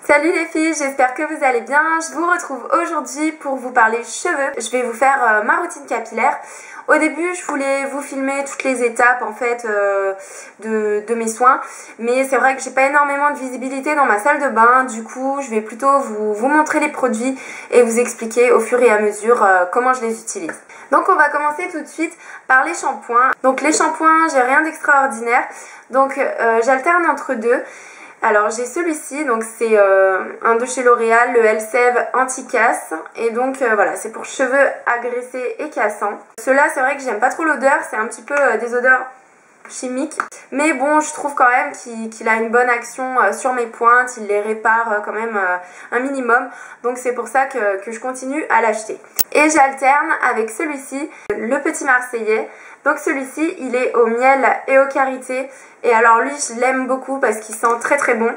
Salut les filles, j'espère que vous allez bien. Je vous retrouve aujourd'hui pour vous parler cheveux. Je vais vous faire ma routine capillaire. Au début, je voulais vous filmer toutes les étapes en fait de mes soins, mais c'est vrai que j'ai pas énormément de visibilité dans ma salle de bain. Du coup, je vais plutôt vous montrer les produits et vous expliquer au fur et à mesure comment je les utilise. Donc on va commencer tout de suite par les shampoings. Donc les shampoings, j'ai rien d'extraordinaire. Donc j'alterne entre deux. Alors j'ai celui-ci, donc c'est un de chez L'Oréal, le Elseve Anti-Casse. Et donc voilà, c'est pour cheveux agressés et cassants. Ceux-là, c'est vrai que j'aime pas trop l'odeur, c'est un petit peu des odeurs chimiques. Mais bon, je trouve quand même qu'il a une bonne action sur mes pointes, il les répare quand même un minimum. Donc c'est pour ça que je continue à l'acheter. Et j'alterne avec celui-ci, le Petit Marseillais. Donc celui-ci, il est au miel et au karité. Et alors lui, je l'aime beaucoup parce qu'il sent très très bon.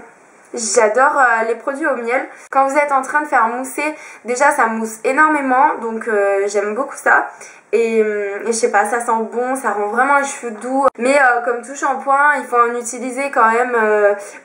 J'adore les produits au miel. Quand vous êtes en train de faire mousser, déjà ça mousse énormément. Donc j'aime beaucoup ça. Et je sais pas, ça sent bon, ça rend vraiment les cheveux doux. Mais comme tout shampoing, il faut en utiliser quand même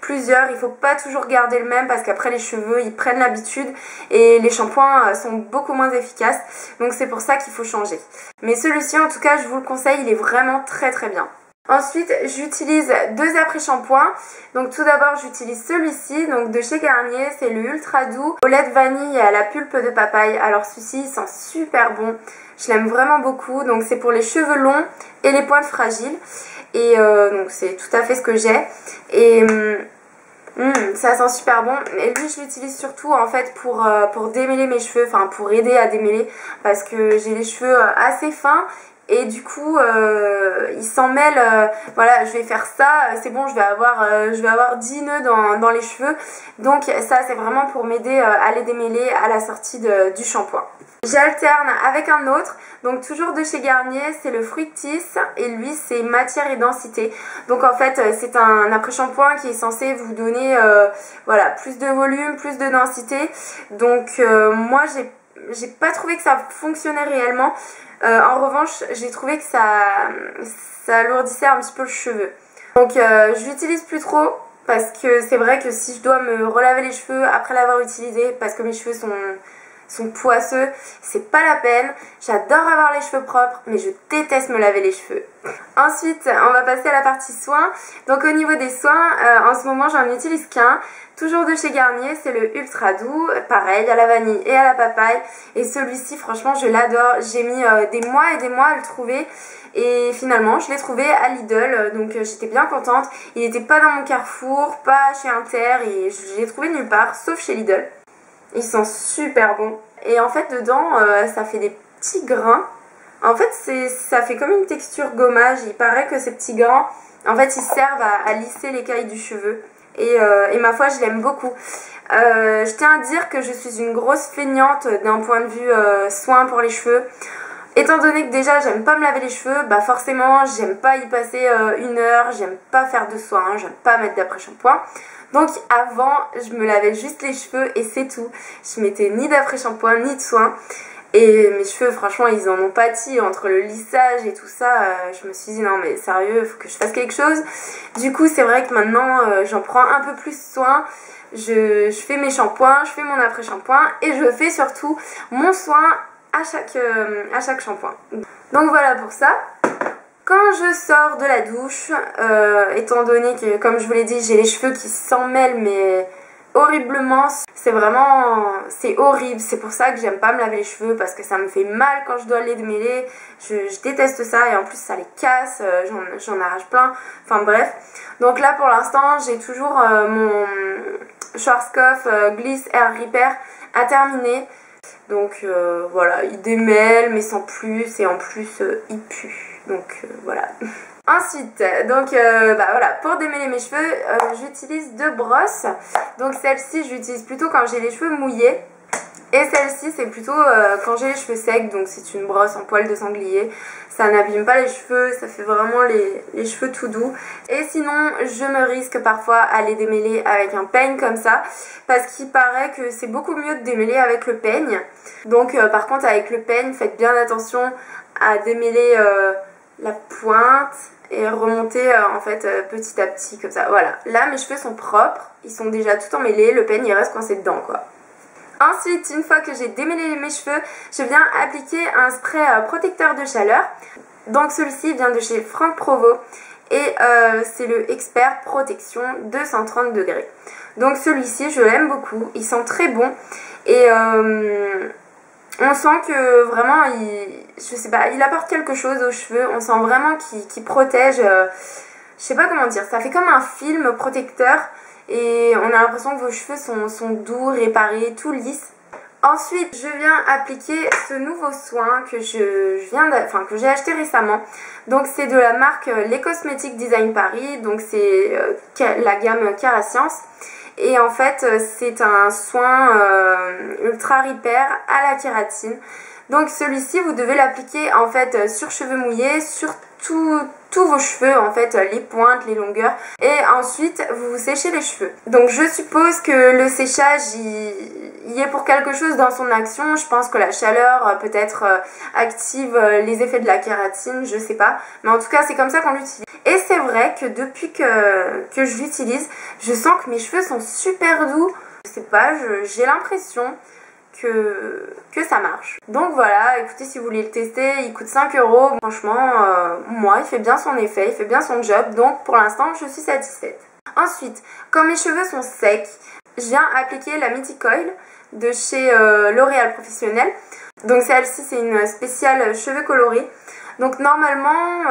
plusieurs. Il faut pas toujours garder le même parce qu'après les cheveux, ils prennent l'habitude. Et les shampoings sont beaucoup moins efficaces. Donc c'est pour ça qu'il faut changer. Mais celui-ci, en tout cas, je vous le conseille, il est vraiment très très bien. Ensuite, j'utilise deux après-shampoings. Donc tout d'abord, j'utilise celui-ci, donc de chez Garnier, c'est le Ultra Doux au lait de vanille et à la pulpe de papaye. Alors celui-ci, il sent super bon. Je l'aime vraiment beaucoup. Donc c'est pour les cheveux longs et les pointes fragiles. Et donc c'est tout à fait ce que j'ai. Et ça sent super bon. Et lui, je l'utilise surtout en fait pour démêler mes cheveux, enfin pour aider à démêler parce que j'ai les cheveux assez fins. Et du coup, il s'en mêle, voilà, je vais faire ça, c'est bon, je vais avoir 10 nœuds dans les cheveux. Donc ça, c'est vraiment pour m'aider à les démêler à la sortie du shampoing. J'alterne avec un autre, donc toujours de chez Garnier, c'est le Fructis. Et lui, c'est matière et densité. Donc en fait, c'est un après-shampoing qui est censé vous donner voilà, plus de volume, plus de densité. Donc moi, j'ai pas trouvé que ça fonctionnait réellement. En revanche, j'ai trouvé que ça alourdissait un petit peu le cheveu. Donc je l'utilise plus trop parce que c'est vrai que si je dois me relaver les cheveux après l'avoir utilisé parce que mes cheveux sont poisseux, c'est pas la peine. J'adore avoir les cheveux propres, mais je déteste me laver les cheveux. Ensuite, on va passer à la partie soins. Donc au niveau des soins, en ce moment j'en utilise qu'un. Toujours de chez Garnier, c'est le Ultra Doux, pareil, à la vanille et à la papaye. Et celui-ci, franchement, je l'adore. J'ai mis des mois et des mois à le trouver. Et finalement, je l'ai trouvé à Lidl, donc j'étais bien contente. Il n'était pas dans mon Carrefour, pas chez Inter, et je l'ai trouvé nulle part, sauf chez Lidl. Il sent super bon. Et en fait, dedans, ça fait des petits grains. En fait, ça fait comme une texture gommage. Il paraît que ces petits grains, en fait, ils servent à lisser l'écaille du cheveu. Et ma foi, je l'aime beaucoup. Je tiens à dire que je suis une grosse feignante d'un point de vue soin pour les cheveux. Étant donné que déjà j'aime pas me laver les cheveux, bah forcément j'aime pas y passer une heure, j'aime pas faire de soins, j'aime pas mettre d'après-shampoing. Donc avant je me lavais juste les cheveux et c'est tout. Je mettais ni d'après-shampoing ni de soins. Et mes cheveux, franchement, ils en ont pâti entre le lissage et tout ça. Je me suis dit, non mais sérieux, il faut que je fasse quelque chose. Du coup, c'est vrai que maintenant, j'en prends un peu plus soin. Je fais mes shampoings, je fais mon après-shampoing et je fais surtout mon soin à chaque shampoing. Donc voilà pour ça. Quand je sors de la douche, étant donné que, comme je vous l'ai dit, j'ai les cheveux qui s'en mêlent, mais horriblement, c'est horrible. C'est pour ça que j'aime pas me laver les cheveux parce que ça me fait mal quand je dois les démêler. Je déteste ça et en plus ça les casse, j'en arrache plein, enfin bref. Donc là pour l'instant j'ai toujours mon Schwarzkopf Gliss Air Repair à terminer. Donc voilà, il démêle mais sans plus et en plus il pue. Donc voilà. Ensuite, donc bah voilà, pour démêler mes cheveux, j'utilise deux brosses. Donc celle-ci, je l'utilise plutôt quand j'ai les cheveux mouillés. Et celle-ci, c'est plutôt quand j'ai les cheveux secs. Donc c'est une brosse en poil de sanglier. Ça n'abîme pas les cheveux, ça fait vraiment les cheveux tout doux. Et sinon, je me risque parfois à les démêler avec un peigne comme ça. Parce qu'il paraît que c'est beaucoup mieux de démêler avec le peigne. Donc par contre, avec le peigne, faites bien attention à démêler la pointe et remonter en fait petit à petit comme ça. Voilà, là mes cheveux sont propres, ils sont déjà tout emmêlés, le peigne il reste coincé dedans quoi. Ensuite, une fois que j'ai démêlé mes cheveux, je viens appliquer un spray protecteur de chaleur. Donc celui-ci vient de chez Franck Provo et c'est le Expert Protection 230 degrés. Donc celui-ci, je l'aime beaucoup, il sent très bon et on sent que vraiment, je sais pas, il apporte quelque chose aux cheveux. On sent vraiment qu'il protège, je sais pas comment dire, ça fait comme un film protecteur. Et on a l'impression que vos cheveux sont doux, réparés, tout lisses. Ensuite, je viens appliquer ce nouveau soin que que j'ai acheté récemment. Donc c'est de la marque Les Cosmetiques Design Paris. Donc c'est la gamme Kerascience. Et en fait, c'est un soin ultra repair à la kératine. Donc celui-ci, vous devez l'appliquer en fait sur cheveux mouillés, sur tous vos cheveux, en fait, les pointes, les longueurs. Et ensuite, vous séchez les cheveux. Donc je suppose que le séchage, il est pour quelque chose dans son action. Je pense que la chaleur peut-être active les effets de la kératine, je sais pas. Mais en tout cas, c'est comme ça qu'on l'utilise. Et c'est vrai que depuis que je l'utilise, je sens que mes cheveux sont super doux. Je sais pas, j'ai l'impression que ça marche. Donc voilà, écoutez, si vous voulez le tester, il coûte 5 €. Franchement, moi, il fait bien son effet, il fait bien son job. Donc pour l'instant, je suis satisfaite. Ensuite, quand mes cheveux sont secs, je viens appliquer la Mythic Oil de chez L'Oréal Professionnel. Donc celle-ci, c'est une spéciale cheveux colorés. Donc normalement,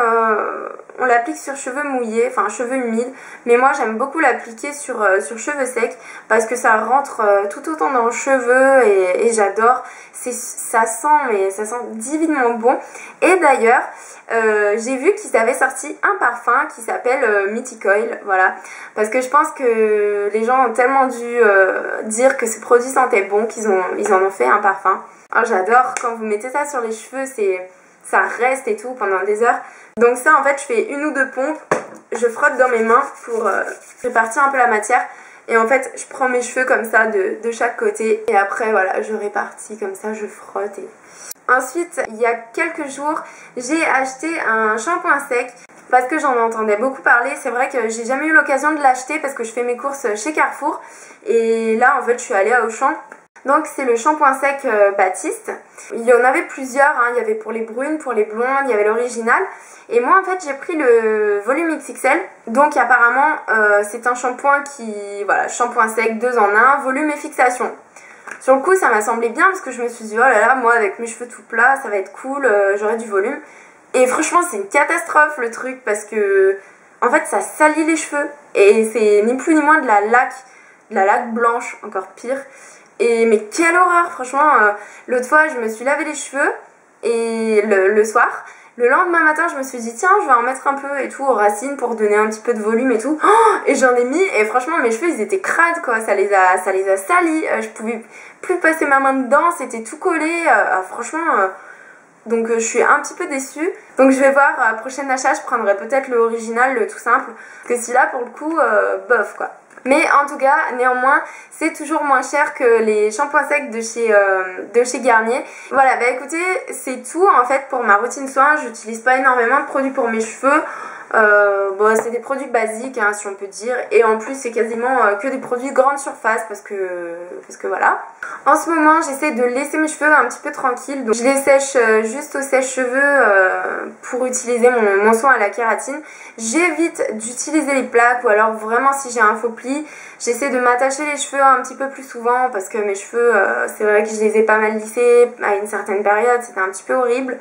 on l'applique sur cheveux mouillés, enfin cheveux humides. Mais moi, j'aime beaucoup l'appliquer sur cheveux secs parce que ça rentre tout autant dans le cheveu et j'adore. Ça sent divinement bon. Et d'ailleurs, j'ai vu qu'ils avaient sorti un parfum qui s'appelle Mythic Oil, voilà. Parce que je pense que les gens ont tellement dû dire que ce produit sentait bon qu'ils en ont fait un parfum. Alors j'adore, quand vous mettez ça sur les cheveux, ça reste et tout pendant des heures. Donc ça, en fait, je fais une ou deux pompes, je frotte dans mes mains pour répartir un peu la matière. Et en fait, je prends mes cheveux comme ça de chaque côté. Et après, voilà, je répartis comme ça, je frotte. Ensuite, il y a quelques jours, j'ai acheté un shampoing sec parce que j'en entendais beaucoup parler. C'est vrai que j'ai jamais eu l'occasion de l'acheter parce que je fais mes courses chez Carrefour. Et là, en fait, je suis allée à Auchan. Donc c'est le shampoing sec Baptiste. Il y en avait plusieurs, hein. Il y avait pour les brunes, pour les blondes, il y avait l'original. Et moi en fait j'ai pris le volume XXL. Donc apparemment c'est un shampoing voilà, shampoing sec 2 en 1, volume et fixation. Sur le coup ça m'a semblé bien parce que je me suis dit oh là là, moi avec mes cheveux tout plats ça va être cool, j'aurai du volume. Et franchement c'est une catastrophe le truc parce que en fait ça salit les cheveux. Et c'est ni plus ni moins de la laque blanche, encore pire. Mais quelle horreur, franchement, l'autre fois je me suis lavé les cheveux et le soir, le lendemain matin je me suis dit tiens je vais en mettre un peu et tout aux racines pour donner un petit peu de volume et tout, et j'en ai mis et franchement mes cheveux ils étaient crades quoi, ça les a salis, je pouvais plus passer ma main dedans, c'était tout collé, franchement donc je suis un petit peu déçue. Donc je vais voir, prochain achat je prendrai peut-être le original, le tout simple, parce que celui-là pour le coup bof quoi. Mais en tout cas, néanmoins, c'est toujours moins cher que les shampoings secs de chez Garnier. Voilà, bah écoutez, c'est tout en fait pour ma routine soin. J'utilise pas énormément de produits pour mes cheveux. Bon, c'est des produits basiques, hein, si on peut dire. Et en plus, c'est quasiment que des produits de grande surface parce que voilà. En ce moment, j'essaie de laisser mes cheveux un petit peu tranquilles. Donc, je les sèche juste au sèche-cheveux pour utiliser mon soin à la kératine. J'évite d'utiliser les plaques ou alors vraiment si j'ai un faux pli, j'essaie de m'attacher les cheveux un petit peu plus souvent parce que mes cheveux, c'est vrai que je les ai pas mal lissés à une certaine période, c'était un petit peu horrible.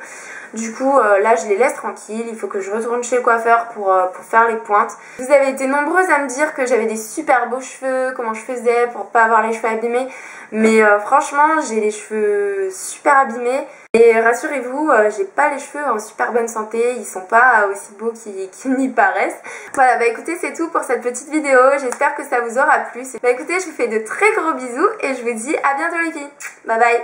Du coup, là, je les laisse tranquilles. Il faut que je retourne chez le coiffeur pour faire les pointes. Vous avez été nombreuses à me dire que j'avais des super beaux cheveux, comment je faisais pour pas avoir les cheveux abîmés. Mais franchement, j'ai les cheveux super abîmés. Et rassurez-vous, j'ai pas les cheveux en super bonne santé. Ils sont pas aussi beaux qu'ils n'y paraissent. Voilà, bah écoutez, c'est tout pour cette petite vidéo. J'espère que ça vous aura plu. Bah écoutez, je vous fais de très gros bisous et je vous dis à bientôt les filles. Bye bye.